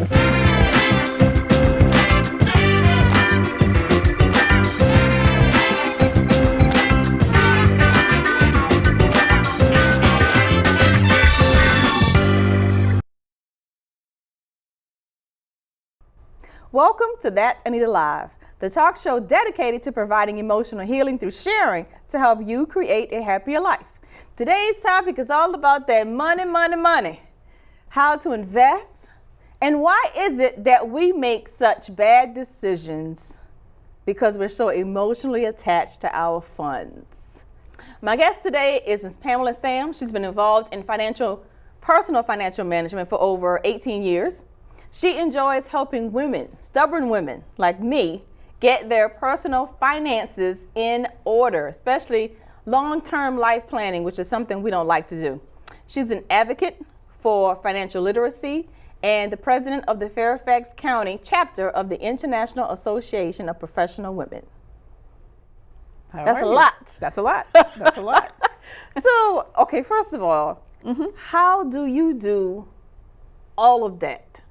Welcome to That's Anita Live, the talk show dedicated to providing emotional healing through sharing to help you create a happier life. Today's topic is all about that money, money, money, how to invest, and why is it that we make such bad decisions because we're so emotionally attached to our funds. My guest today is Ms. Pamela Sams. She's been involved in personal financial management for over 18 years. She enjoys helping women, stubborn women like me, get their personal finances in order, especially long-term life planning, which is something we don't like to do. She's an advocate for financial literacy and the president of the Fairfax County Chapter of the International Association of Professional Women. That's a lot. That's a lot. That's a lot. So, okay, first of all, how do you do all of that?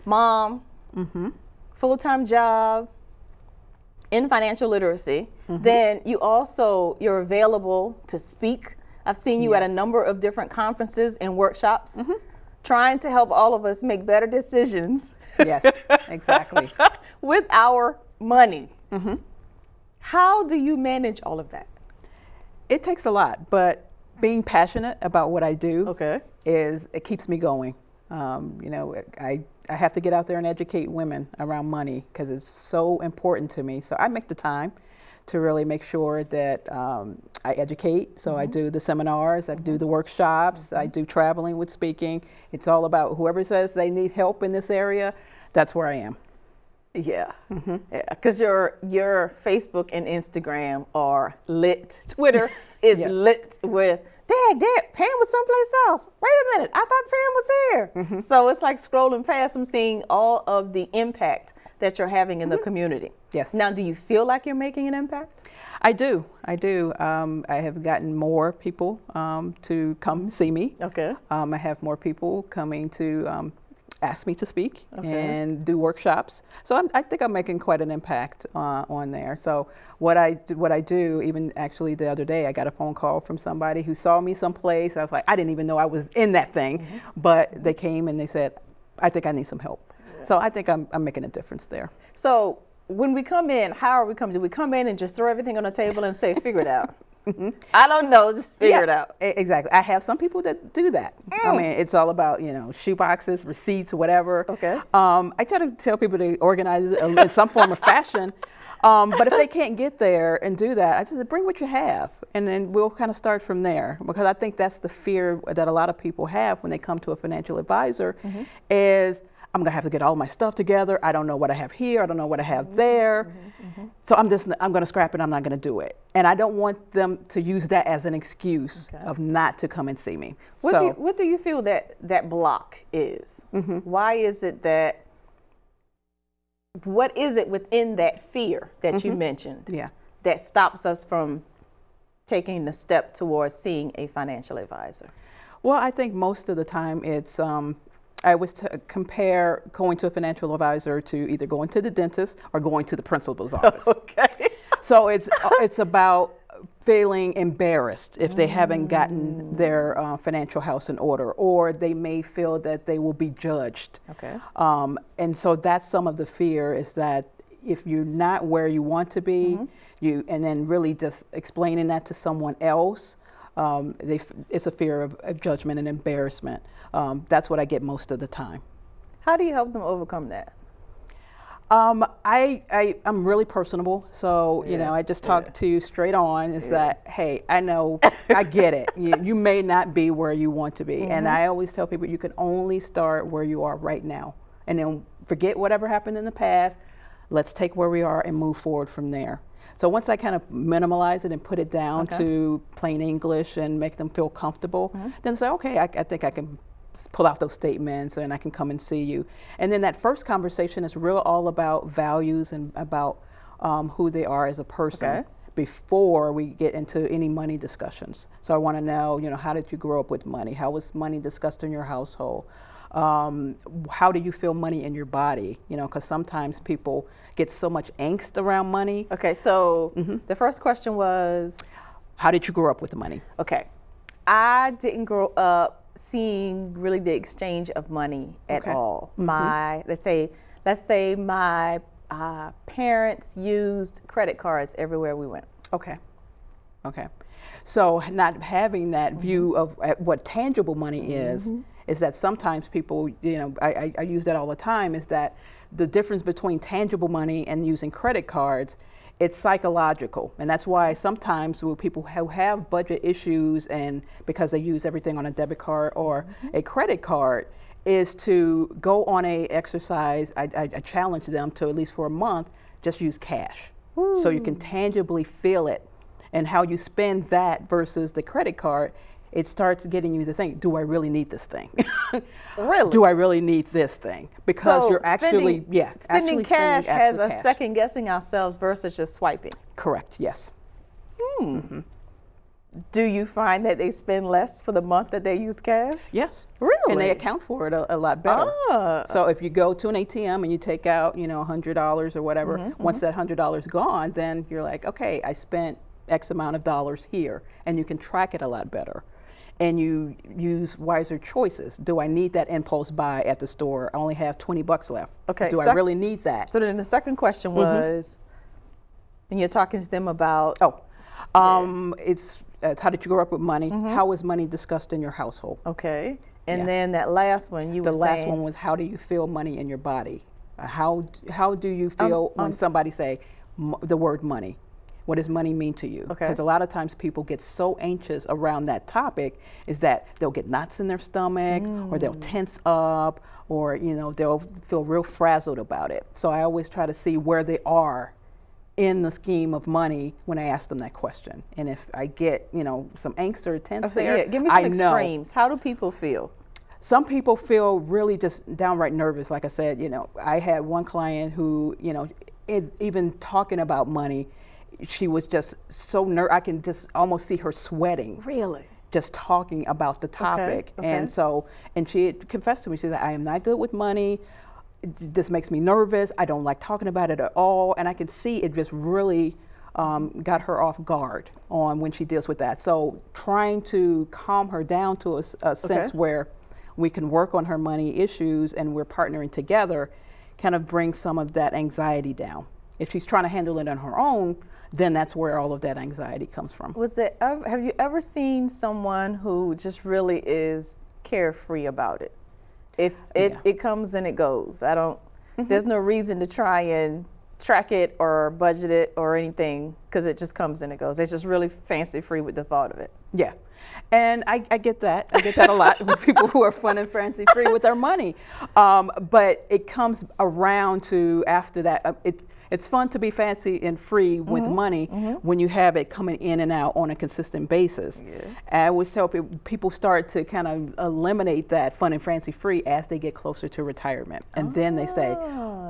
Mom, full-time job, in financial literacy, then you're available to speak. I've seen you at a number of different conferences and workshops, trying to help all of us make better decisions. Yes, exactly. With our money. How do you manage all of that? It takes a lot, but being passionate about what I do it keeps me going. I have to get out there and educate women around money because it's so important to me. So I make the time to really make sure that I educate. So I do the seminars, I do the workshops, I do traveling with speaking. It's all about whoever says they need help in this area, that's where I am. Yeah, because your Facebook and Instagram are lit. Twitter is lit with, Dad, Pam was someplace else. Wait a minute, I thought Pam was here. So it's like scrolling past them, seeing all of the impact that you're having in the community. Yes. Now, do you feel like you're making an impact? I do. I have gotten more people to come see me. Okay. I have more people coming to ask me to speak and do workshops. So I think I'm making quite an impact on there. So what I do, even actually the other day, I got a phone call from somebody who saw me someplace. I was like, I didn't even know I was in that thing, but they came and they said, I think I need some help. So I think I'm making a difference there. So when we come in, how are we coming? Do we come in and just throw everything on the table and say, figure it out? I don't know, just figure it out. Exactly. I have some people that do that. I mean, it's all about, shoe boxes, receipts, whatever. Okay. I try to tell people to organize it in some form of fashion. But if they can't get there and do that, I said, bring what you have. And then we'll kind of start from there. Because I think that's the fear that a lot of people have when they come to a financial advisor is, I'm gonna have to get all my stuff together. I don't know what I have here. I don't know what I have there. So I'm gonna scrap it. I'm not gonna do it. And I don't want them to use that as an excuse of not to come and see me. What do you feel that block is? Why is it that, what is it within that fear that you mentioned that stops us from taking the step towards seeing a financial advisor? Well, I think most of the time it's, I always compare going to a financial advisor to either going to the dentist or going to the principal's office. So it's about feeling embarrassed if they haven't gotten their financial house in order, or they may feel that they will be judged. And so that's some of the fear, is that if you're not where you want to be, and then really just explaining that to someone else, it's a fear of judgment and embarrassment. That's what I get most of the time. How do you help them overcome that? I'm really personable, so I just talk to you straight on. Is that, hey, I know, I get it. You may not be where you want to be, and I always tell people you can only start where you are right now, and then forget whatever happened in the past. Let's take where we are and move forward from there. So once I kind of minimalize it and put it down to plain English and make them feel comfortable, then say, okay, I think I can pull out those statements and I can come and see you. And then that first conversation is real all about values and about who they are as a person before we get into any money discussions. So I want to know, how did you grow up with money? How was money discussed in your household? How do you feel money in your body? You know, because sometimes people get so much angst around money. Okay, so the first question was, how did you grow up with the money? Okay, I didn't grow up seeing really the exchange of money at all. My let's say my parents used credit cards everywhere we went. Okay. So not having that view of what tangible money is that sometimes people, you know, I use that all the time, is that the difference between tangible money and using credit cards, it's psychological. And that's why sometimes with people who have budget issues and because they use everything on a debit card or a credit card, is to go on a exercise. I challenge them to, at least for a month, just use cash. So you can tangibly feel it. And how you spend that versus the credit card, it starts getting you to think, do I really need this thing? Really? Do I really need this thing? Because So you're actually, spending cash actual has us cash. second guessing ourselves versus just swiping. Correct, yes. Do you find that they spend less for the month that they use cash? Yes. Really? And they account for it a lot better. So if you go to an ATM and you take out, you know, $100 or whatever, once that $100 gone, then you're like, okay, I spent X amount of dollars here, and you can track it a lot better. And you use wiser choices. Do I need that impulse buy at the store? I only have $20 left. Okay. Do I really need that? So then the second question was, and you're talking to them about. It's how did you grow up with money? How is money discussed in your household? Okay. And then that last one you were saying. The last one was, how do you feel money in your body? How do you feel when somebody say the word money? What does money mean to you? Okay. Because a lot of times people get so anxious around that topic, is that they'll get knots in their stomach, or they'll tense up, or, you know, they'll feel real frazzled about it. So I always try to see where they are in the scheme of money when I ask them that question. And if I get, you know, some angst or tense there, give me some extremes. How do people feel? Some people feel really just downright nervous. Like I said, you know, I had one client who, you know, even talking about money, she was just so nervous. I can just almost see her sweating. Really? Just talking about the topic. Okay. And she had confessed to me, she said, I am not good with money. This makes me nervous. I don't like talking about it at all. And I could see it just really got her off guard on when she deals with that. So trying to calm her down to a sense where we can work on her money issues and we're partnering together, kind of brings some of that anxiety down. If she's trying to handle it on her own, then that's where all of that anxiety comes from. Have you ever seen someone who just really is carefree about it? It comes and it goes. There's no reason to try and track it or budget it or anything, because it just comes and it goes. They're just really fancy free with the thought of it. Yeah. And I get that. I get that a lot with people who are fun and fancy free with their money. But it comes around to after that. It's fun to be fancy and free with money when you have it coming in and out on a consistent basis. Yeah. And I always tell people start to kind of eliminate that fun and fancy free as they get closer to retirement. And then they say,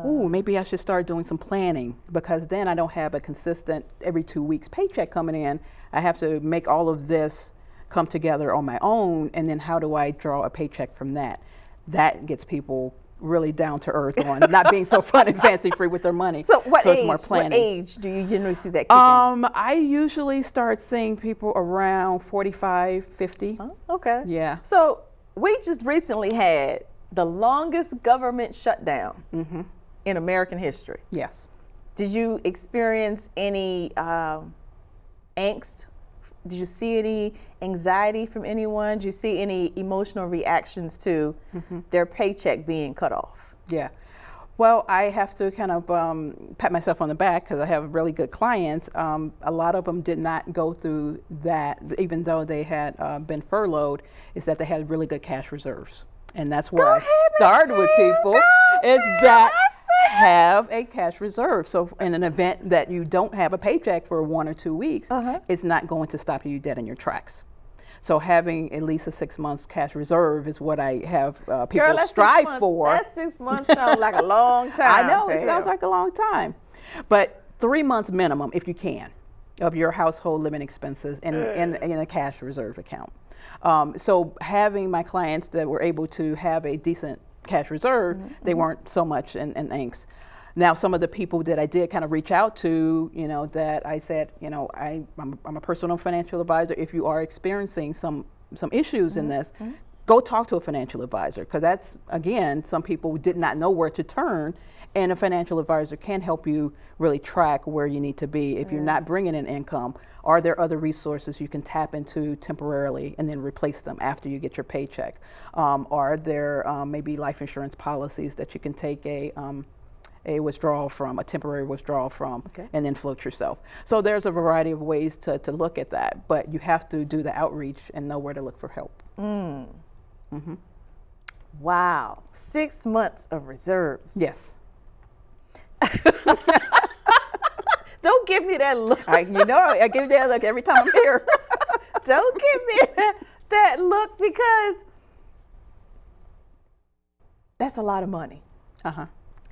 ooh, maybe I should start doing some planning, because then I don't have a consistent every 2 weeks paycheck coming in. I have to make all of this come together on my own, and then how do I draw a paycheck from that? That gets people really down to earth on not being so fun and fancy free with their money. So it's more planning. What age do you generally see that kick in? I usually start seeing people around 45, 50. Oh, okay. Yeah. So we just recently had the longest government shutdown in American history. Yes. Did you experience any angst? Did you see any anxiety from anyone? Did you see any emotional reactions to their paycheck being cut off? Yeah. Well, I have to kind of pat myself on the back, because I have really good clients. A lot of them did not go through that, even though they had been furloughed, is that they had really good cash reserves. And that's where I started with people, is that have a cash reserve. So in an event that you don't have a paycheck for 1 or 2 weeks, it's not going to stop you dead in your tracks. So having at least a 6 months cash reserve is what I have people strive for. That 6 months sounds like a long time. I know, it sounds like a long time. But 3 months minimum if you can. of your household living expenses in a cash reserve account. So having my clients that were able to have a decent cash reserve, they weren't so much in angst. Now, some of the people that I did kind of reach out to, that I said, I'm a personal financial advisor. If you are experiencing some issues in this, go talk to a financial advisor, because that's, again, some people did not know where to turn, and a financial advisor can help you really track where you need to be. If you're not bringing in income, are there other resources you can tap into temporarily and then replace them after you get your paycheck? Are there maybe life insurance policies that you can take a withdrawal from, a temporary withdrawal from, and then float yourself? So there's a variety of ways to look at that, but you have to do the outreach and know where to look for help. Wow, 6 months of reserves. Yes. Don't give me that look. I give you that look every time I'm here. Don't give me that look, because that's a lot of money.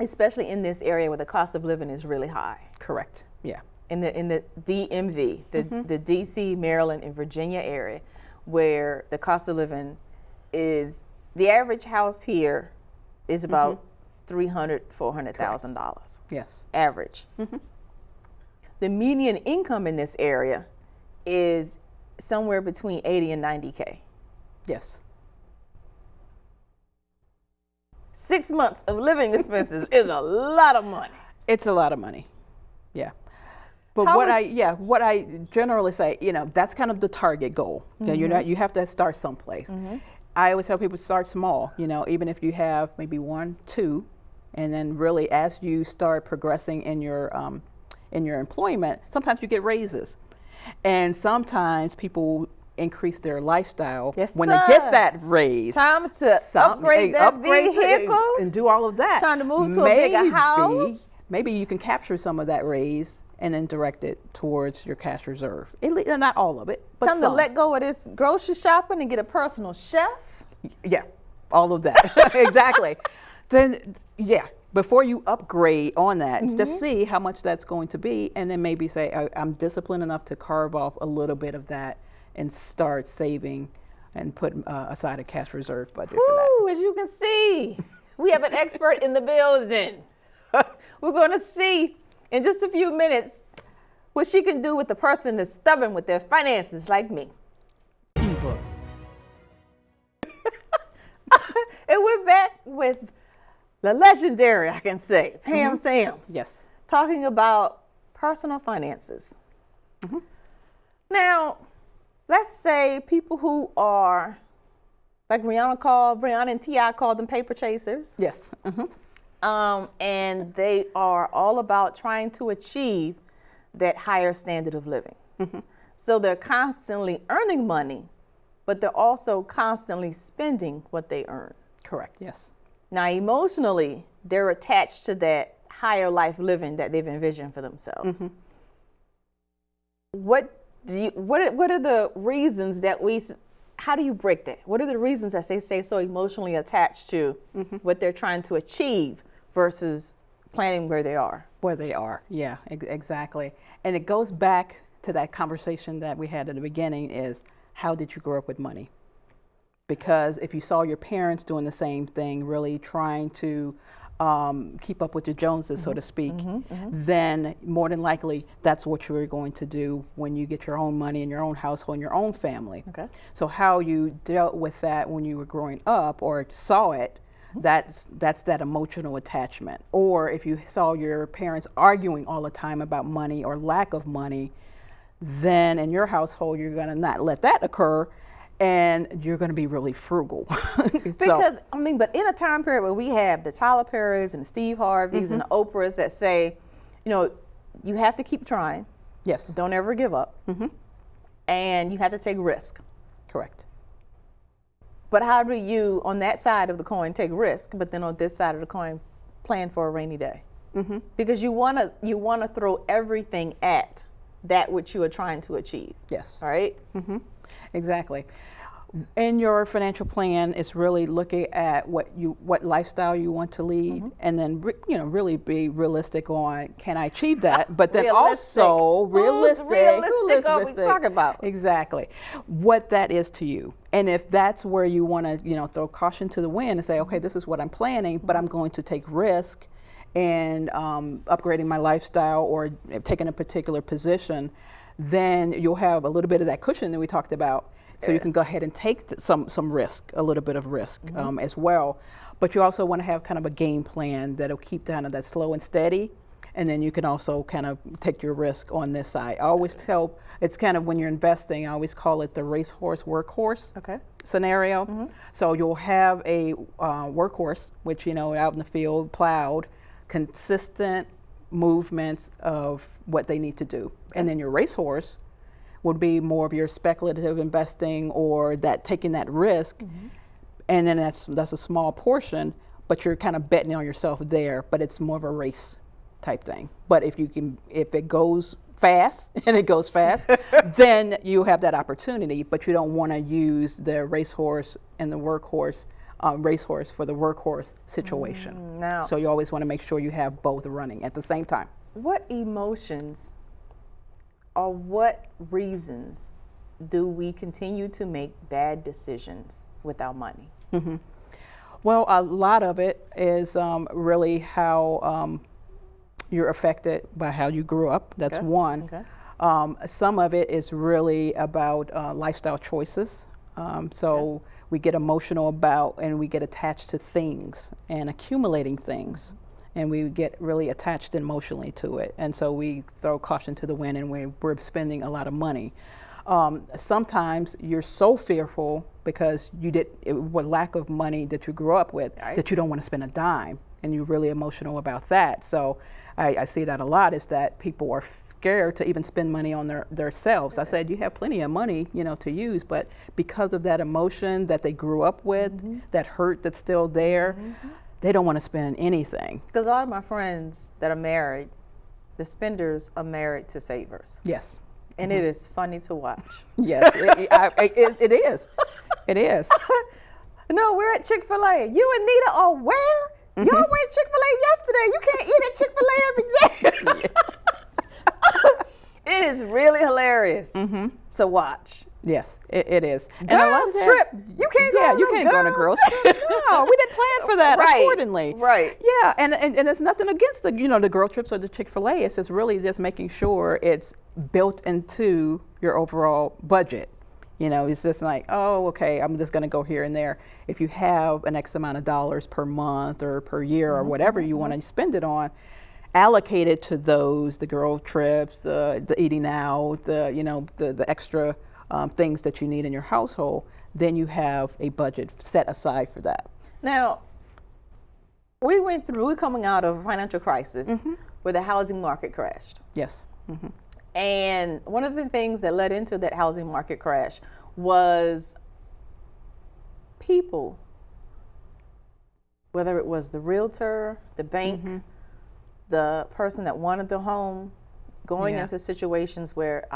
Especially in this area where the cost of living is really high. Correct. Yeah. In the DMV, the DC, Maryland, and Virginia area, where the cost of living is, the average house here is about $300,000-$400,000. Yes. Average. The median income in this area is somewhere between 80 and 90K. Yes. 6 months of living expenses is a lot of money. It's a lot of money. Yeah. But what I generally say, that's kind of the target goal. You have to start someplace. I always tell people start small, even if you have maybe 1, 2, and then really as you start progressing in your employment, sometimes you get raises. And sometimes people increase their lifestyle when they get that raise. Time to upgrade that vehicle and do all of that. Trying to move to a bigger house. Maybe you can capture some of that raise and then direct it towards your cash reserve. Not all of it, but time to let go of this grocery shopping and get a personal chef. Yeah, all of that. Exactly. Then, before you upgrade on that, just see how much that's going to be, and then maybe say, I'm disciplined enough to carve off a little bit of that and start saving and put aside a cash reserve budget for that. As you can see, we have an expert in the building. We're going to see in just a few minutes what she can do with the person that's stubborn with their finances like me. Ebook. And we're back with the legendary, I can say, Pam Sams. Yes. Talking about personal finances. Now, let's say people who are, like Brianna and T.I. called them paper chasers. Yes. And they are all about trying to achieve that higher standard of living. So they're constantly earning money, but they're also constantly spending what they earn. Correct, yes. Now, emotionally, they're attached to that higher life living that they've envisioned for themselves. What are the reasons that how do you break that? What are the reasons that they stay so emotionally attached to what they're trying to achieve versus planning where they are? Where they are, yeah, exactly. And it goes back to that conversation that we had at the beginning is, how did you grow up with money? Because if you saw your parents doing the same thing, really trying to keep up with the Joneses, so to speak, then more than likely that's what you're going to do when you get your own money in your own household, in your own family. So how you dealt with that when you were growing up or saw it, that's that emotional attachment. Or if you saw your parents arguing all the time about money or lack of money, then in your household you're going to not let that occur, and you're going to be really frugal. Because, but in a time period where we have the Tyler Perrys and the Steve Harveys and the Oprahs that say, you have to keep trying. Yes. Don't ever give up. And you have to take risk. Correct. But how do you, on that side of the coin, take risk, but then on this side of the coin, plan for a rainy day? Because you want to throw everything at that which you are trying to achieve. Yes. Right? Exactly. In your financial plan, it's really looking at what lifestyle you want to lead, and then really be realistic on, can I achieve that? But then also realistic. Realistic. What we talking about? Exactly, what that is to you, and if that's where you want to throw caution to the wind and say, okay, this is what I'm planning, but I'm going to take risk and upgrading my lifestyle or taking a particular position, then you'll have a little bit of that cushion that we talked about. So you can go ahead and take some risk, a little bit of risk as well. But you also want to have kind of a game plan that'll keep down that slow and steady. And then you can also kind of take your risk on this side. I always tell, it's kind of when you're investing, I always call it the racehorse workhorse scenario. So you'll have a workhorse, which, out in the field, plowed, consistent movements of what they need to do. And then your racehorse would be more of your speculative investing or that taking that risk, and then that's a small portion, but you're kind of betting on yourself there, but it's more of a race type thing. But if it goes fast, and it goes fast, then you have that opportunity, but you don't want to use the racehorse and the workhorse, racehorse for the workhorse situation. So you always want to make sure you have both running at the same time. What emotions or what reasons do we continue to make bad decisions with our money? Well, a lot of it is really how you're affected by how you grew up. That's one. Some of it is really about lifestyle choices. So we get emotional about and we get attached to things and accumulating things. And we get really attached emotionally to it. And so we throw caution to the wind and we're spending a lot of money. Sometimes you're so fearful because with lack of money that you grew up with, that you don't want to spend a dime, and you're really emotional about that. So I see that a lot, is that people are scared to even spend money on their selves. I said, you have plenty of money, to use, but because of that emotion that they grew up with, that hurt that's still there, they don't want to spend anything. Because all of my friends that are married, the spenders are married to savers. Yes. And it is funny to watch. Yes, it is. It is. No, we're at Chick-fil-A. You and Anita are where? Y'all went to Chick-fil-A yesterday. You can't eat at Chick-fil-A every day. It is really hilarious to watch. Yes, it is. And a lot of trip. You can't go. You can't go on a girls' trip. No, we didn't plan for that accordingly. Right. Yeah, and it's nothing against the girl trips or the Chick-fil-A. It's just really just making sure it's built into your overall budget. It's just like, oh, okay, I'm just going to go here and there. If you have an X amount of dollars per month or per year or whatever you want to spend it on, allocate it to those, the girl trips, the eating out, the extra things that you need in your household, then you have a budget set aside for that. Now, we're coming out of a financial crisis where the housing market crashed. Yes. And one of the things that led into that housing market crash was people, whether it was the realtor, the bank, the person that wanted the home, going into situations where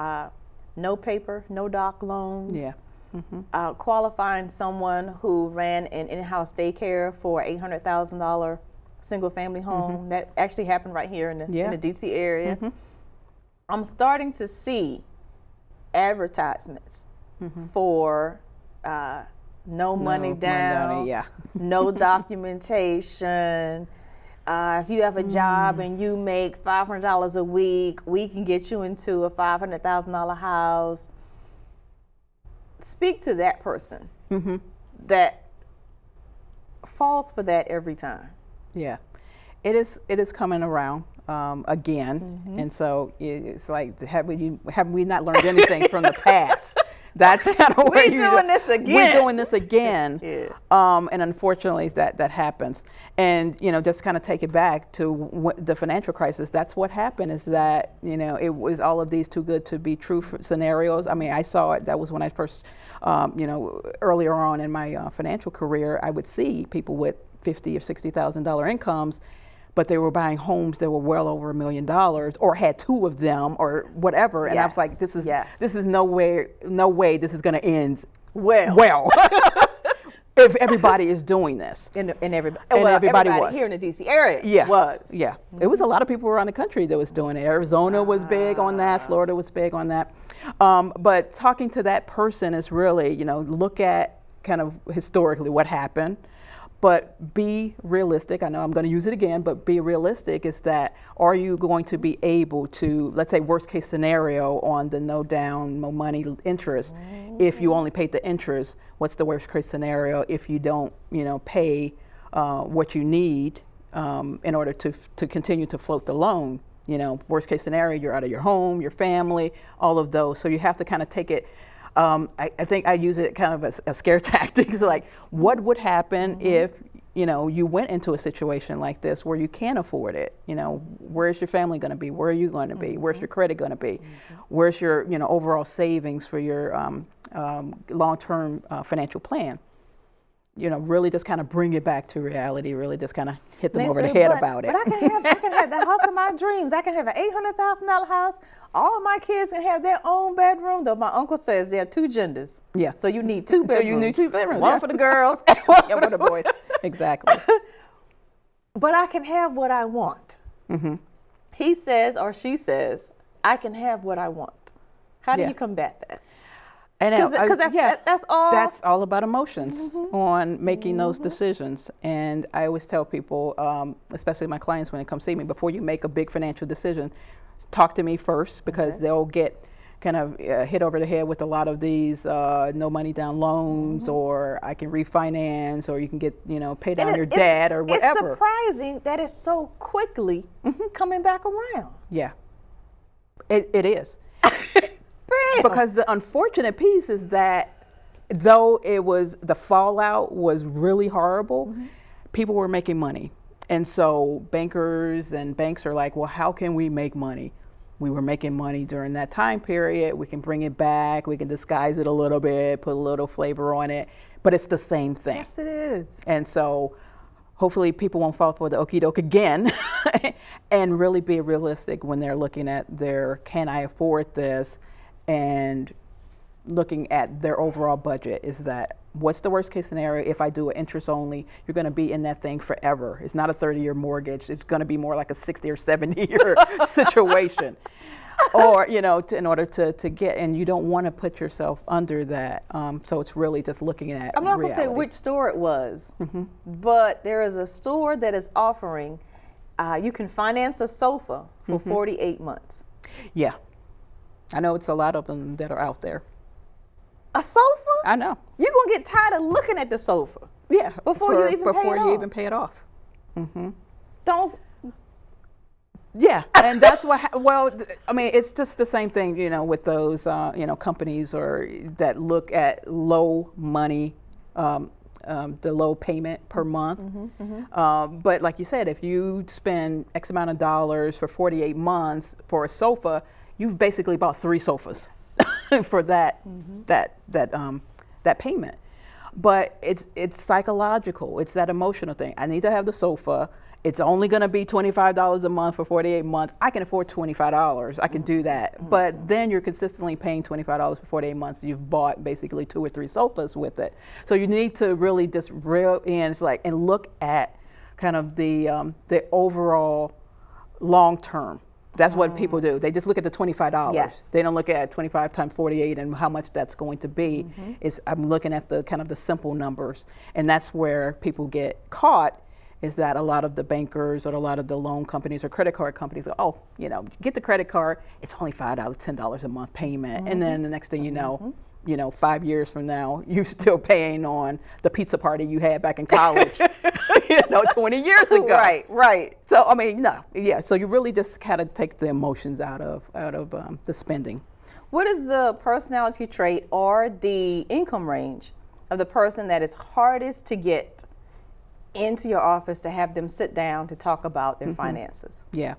no paper, no doc loans, qualifying someone who ran an in-house daycare for $800,000 single-family home. That actually happened right here in the DC area. I'm starting to see advertisements for no money down, no documentation. If you have a job and you make $500 a week, we can get you into a $500,000 house. Speak to that person that falls for that every time. Yeah, it is coming around again, and so it's like, have we not learned anything from the past? That's kind of where we're doing this again. We're doing this again, and unfortunately, that happens. And just kind of take it back to the financial crisis. That's what happened. Is that it was all of these too good to be true scenarios. I mean, I saw it. That was when I first, earlier on in my financial career, I would see people with $50,000 or $60,000 incomes, but they were buying homes that were well over $1 million, or had two of them, or whatever. And I was like, this is no way this is going to end well. If everybody is doing this. And everybody, everybody was. here in the DC area Yeah. was. Yeah. It was a lot of people around the country that was doing it. Arizona was big on that. Florida was big on that. But talking to that person is really, look at kind of historically what happened, but be realistic. I know I'm going to use it again, but be realistic is that, are you going to be able to, let's say worst case scenario on the no down, no money interest, if you only paid the interest, what's the worst case scenario if you don't, pay what you need in order to continue to float the loan? Worst case scenario, you're out of your home, your family, all of those. So you have to kind of take it. I think I use it kind of as a scare tactics, like what would happen if, you went into a situation like this where you can't afford it? Where's your family going to be? Where are you going to be? Where's your credit going to be? Where's your, overall savings for your long-term financial plan? Really just kind of bring it back to reality, really just kind of hit them over the head about it. But I can have the house of my dreams. I can have an $800,000 house. All of my kids can have their own bedroom, though my uncle says there are two genders. Yeah. So you need two bedrooms. So you need two bedrooms. One for the girls and one for the boys. Exactly. But I can have what I want. Mm-hmm. He says or she says, I can have what I want. How do you combat that? Because that's all about emotions on making those decisions. And I always tell people, especially my clients when they come see me, before you make a big financial decision, talk to me first, because they'll get kind of hit over the head with a lot of these no money down loans, or I can refinance, or you can get pay down your debt or whatever. It's surprising that it's so quickly coming back around. Yeah, it is. Because the unfortunate piece is that though the fallout was really horrible, people were making money. And so bankers and banks are like, well, how can we make money? We were making money during that time period. We can bring it back. We can disguise it a little bit, put a little flavor on it, but it's the same thing. Yes, it is. And so hopefully people won't fall for the okie doke again and really be realistic when they're looking at can I afford this? And looking at their overall budget, is that what's the worst case scenario if I do an interest only? You're going to be in that thing forever. It's not a 30-year mortgage. It's going to be more like a 60 or 70-year situation. Or, in order to get, and you don't want to put yourself under that. So it's really just looking at I'm not going to say which store it was, but there is a store that is offering, you can finance a sofa for 48 months. Yeah. I know it's a lot of them that are out there. A sofa? I know. You're going to get tired of looking at the sofa. Yeah. Before you even pay it off. Mm-hmm. Don't. Yeah. And that's what, it's just the same thing, with those, companies or that look at low money, the low payment per month. But like you said, if you spend X amount of dollars for 48 months for a sofa, you've basically bought 3 sofas for that payment. But it's psychological. It's that emotional thing. I need to have the sofa. It's only going to be $25 a month for 48 months. I can afford $25. I can do that. But then you're consistently paying $25 for 48 months. You've bought basically 2 or 3 sofas with it. So you need to really just reel in and look at kind of the overall long term. That's what people do. They just look at the $25. Yes. They don't look at 25 times 48 and how much that's going to be. I'm looking at the kind of the simple numbers. And that's where people get caught, is that a lot of the bankers or a lot of the loan companies or credit card companies go, get the credit card, it's only $5, $10 a month payment. And then the next thing you know, 5 years from now, you're still paying on the pizza party you had back in college, 20 years ago. Right. So, so you really just kind of take the emotions out of the spending. What is the personality trait or the income range of the person that is hardest to get into your office to have them sit down to talk about their finances? Yeah.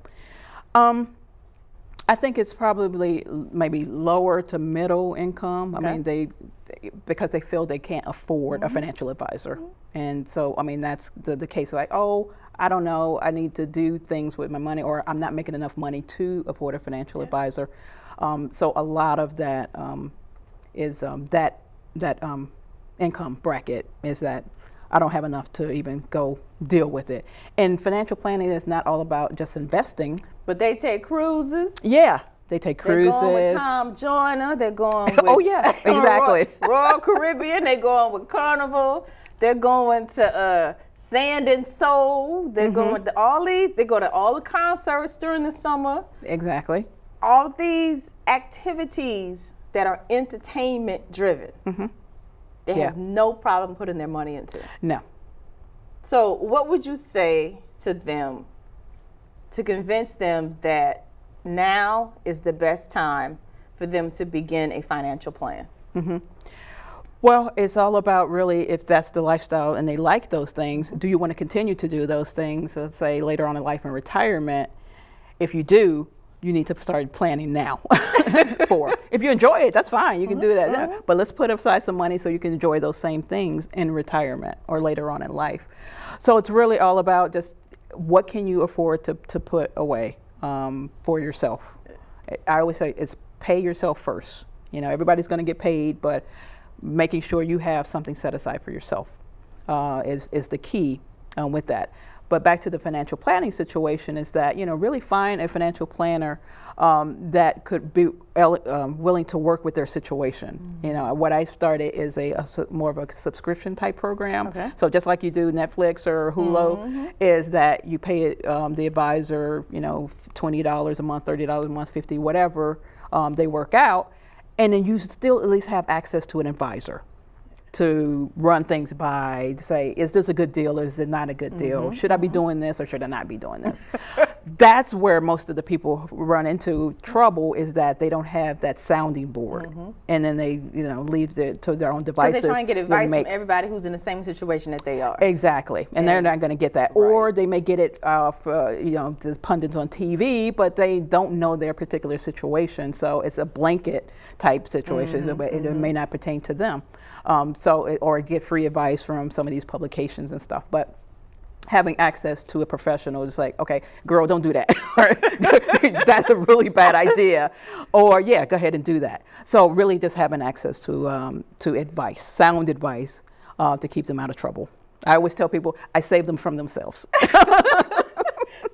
I think it's probably maybe lower to middle income. Okay. I mean, because they feel they can't afford a financial advisor. And so, that's the case, like, I don't know, I need to do things with my money, or I'm not making enough money to afford a financial advisor. So a lot of that is that income bracket is that I don't have enough to even go deal with it. And financial planning is not all about just investing. But they take cruises. Yeah, they take cruises. They're going with Tom Joyner. They're going with oh yeah, exactly. Royal Caribbean. They're going with Carnival. They're going to Sand and Soul. They're going to all these. They go to all the concerts during the summer. Exactly. All these activities that are entertainment driven. They have no problem putting their money into. No. So what would you say to them to convince them that now is the best time for them to begin a financial plan? Well, it's all about really, if that's the lifestyle and they like those things, do you want to continue to do those things, let's say later on in life in retirement? If you do, you need to start planning now for. If you enjoy it, that's fine. You can do that. But let's put aside some money so you can enjoy those same things in retirement or later on in life. So it's really all about just what can you afford to put away for yourself. I always say it's pay yourself first. You know, everybody's going to get paid, but making sure you have something set aside for yourself is the key with that. But back to the financial planning situation is that, you know, really find a financial planner that could be willing to work with their situation. You know, what I started is more of a subscription type program. So just like you do Netflix or Hulu, is that you pay the advisor, you know, $20 a month, $30 a month, $50, whatever they work out. And then you still at least have access to an advisor to run things by, to say, is this a good deal or is it not a good deal? Should I be doing this or should I not be doing this? That's where most of the people run into trouble, is that they don't have that sounding board. And then they, you know, leave to their own devices. Because they try and get advice from everybody who's in the same situation that they are. Exactly. And they're not going to get that. Or they may get it you know, the pundits on TV, but they don't know their particular situation. So it's a blanket type situation. It may not pertain to them. Or get free advice from some of these publications and stuff. But having access to a professional is like, okay, girl, don't do that. That's a really bad idea. Or yeah, go ahead and do that. So really just having access to advice, sound advice, to keep them out of trouble. I always tell people I save them from themselves.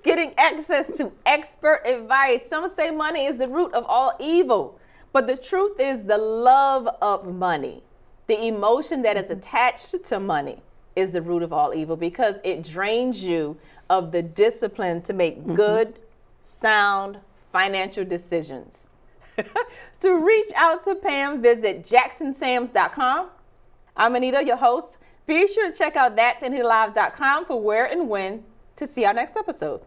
Getting access to expert advice. Some say money is the root of all evil. But the truth is the love of money. The emotion that is attached to money is the root of all evil, because it drains you of the discipline to make good, sound financial decisions. To reach out to Pam, visit jacksonsams.com. I'm Anita, your host. Be sure to check out that'sanitalive.com for where and when to see our next episode.